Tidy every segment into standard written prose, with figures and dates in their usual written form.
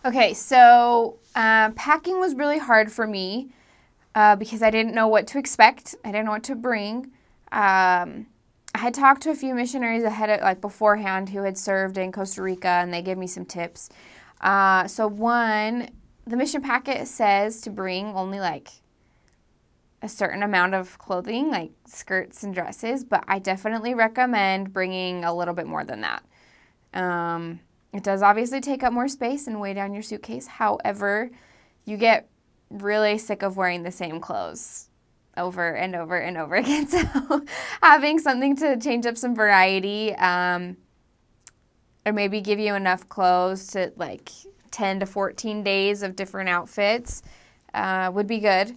Okay, so packing was really hard for me because I didn't know what to expect. I didn't know what to bring. I had talked to a few missionaries beforehand who had served in Costa Rica, and they gave me some tips. The mission packet says to bring only like a certain amount of clothing, like skirts and dresses, but I definitely recommend bringing a little bit more than that. It does obviously take up more space and weigh down your suitcase. However, you get really sick of wearing the same clothes over and over and over again. So having something to change up some variety, or maybe give you enough clothes to like 10 to 14 days of different outfits would be good.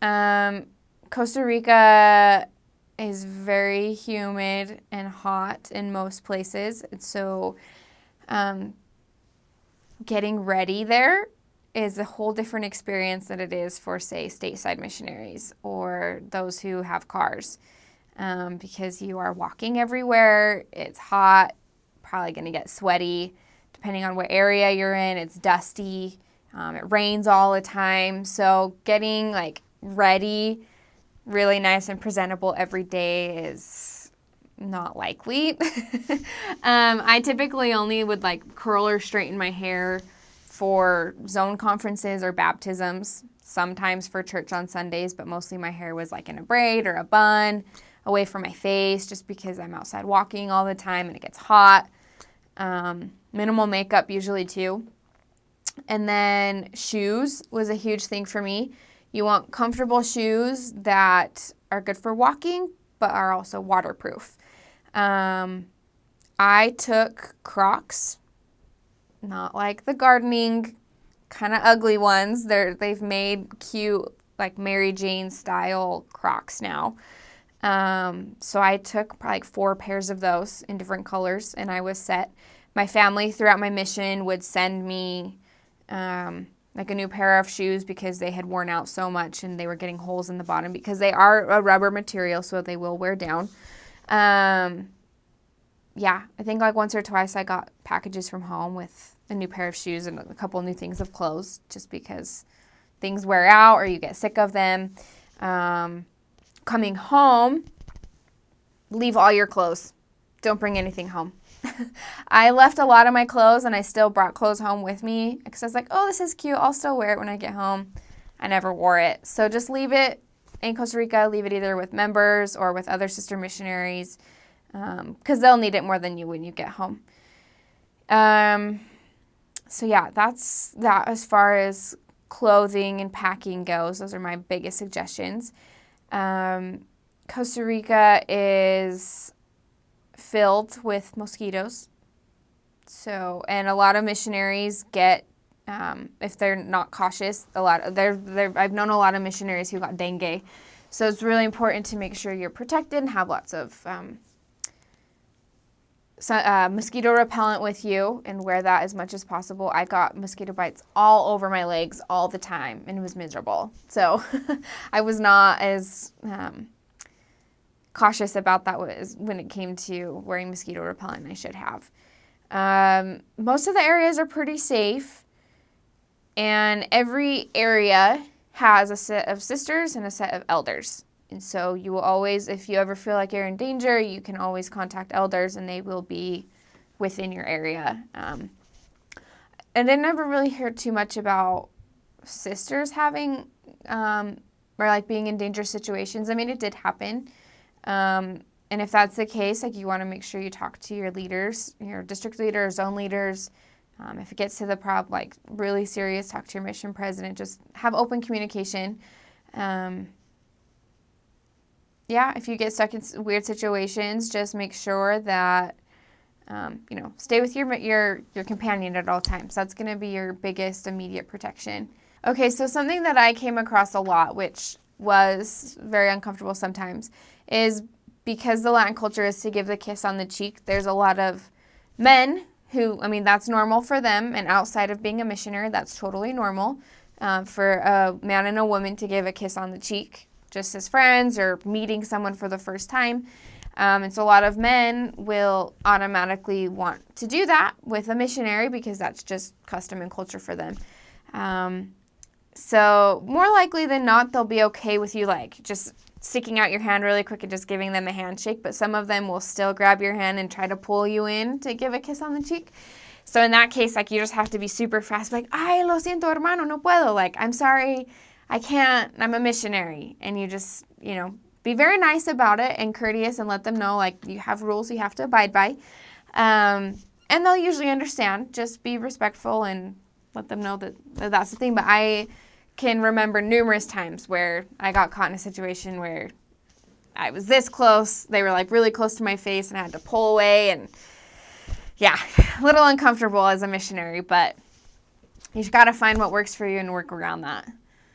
Costa Rica is very humid and hot in most places. And so getting ready there is a whole different experience than it is for, say, stateside missionaries or those who have cars. Because you are walking everywhere, it's hot, probably going to get sweaty. Depending on what area you're in, it's dusty. It rains all the time. So getting like ready, really nice and presentable every day is not likely. I typically only would like curl or straighten my hair for zone conferences or baptisms, sometimes for church on Sundays, but mostly my hair was like in a braid or a bun away from my face just because I'm outside walking all the time and it gets hot. Minimal makeup usually too. And then shoes was a huge thing for me. You want comfortable shoes that are good for walking, but are also waterproof. I took Crocs, not like the gardening kind of ugly ones. They've made cute, like Mary Jane style Crocs now. So I took probably like 4 pairs of those in different colors, and I was set. My family throughout my mission would send me like a new pair of shoes because they had worn out so much and they were getting holes in the bottom because they are a rubber material, so they will wear down. Yeah, I think like once or twice I got packages from home with a new pair of shoes and a couple new things of clothes just because things wear out or you get sick of them. Coming home, leave all your clothes. Don't bring anything home. I left a lot of my clothes and I still brought clothes home with me because I was like, oh, this is cute. I'll still wear it when I get home. I never wore it. So just leave it in Costa Rica. Leave it either with members or with other sister missionaries because they'll need it more than you when you get home. So yeah, that's that as far as clothing and packing goes. Those are my biggest suggestions. Costa Rica is filled with mosquitoes. So, and a lot of missionaries get, if they're not cautious, I've known a lot of missionaries who got dengue. So it's really important to make sure you're protected and have lots of mosquito repellent with you and wear that as much as possible. I got mosquito bites all over my legs all the time and it was miserable. So I was not as cautious about that when it came to wearing mosquito repellent. I should have. Most of the areas are pretty safe, and every area has a set of sisters and a set of elders. And so you will always, if you ever feel like you're in danger, you can always contact elders and they will be within your area. And I never really heard too much about sisters having, or like being in dangerous situations. I mean, it did happen. And if that's the case, like you want to make sure you talk to your leaders, your district leader, zone leaders. If it gets to the problem, like really serious, talk to your mission president. Just have open communication. Yeah, if you get stuck in weird situations, just make sure that stay with your companion at all times. That's going to be your biggest immediate protection. Okay, so something that I came across a lot, which was very uncomfortable sometimes, is because the Latin culture is to give the kiss on the cheek. There's a lot of men who, I mean, that's normal for them, and outside of being a missionary, that's totally normal for a man and a woman to give a kiss on the cheek, just as friends or meeting someone for the first time. And so a lot of men will automatically want to do that with a missionary because that's just custom and culture for them. So more likely than not, they'll be okay with you like just sticking out your hand really quick and just giving them a handshake. But some of them will still grab your hand and try to pull you in to give a kiss on the cheek. So in that case, like, you just have to be super fast, like, ay, lo siento, hermano, no puedo. Like, I'm sorry, I can't, I'm a missionary. And you just, be very nice about it and courteous and let them know, like, you have rules you have to abide by. And they'll usually understand. Just be respectful and let them know that that's the thing. But I can remember numerous times where I got caught in a situation where I was this close. They were, like, really close to my face, and I had to pull away. And, yeah, a little uncomfortable as a missionary. But you just got to find what works for you and work around that.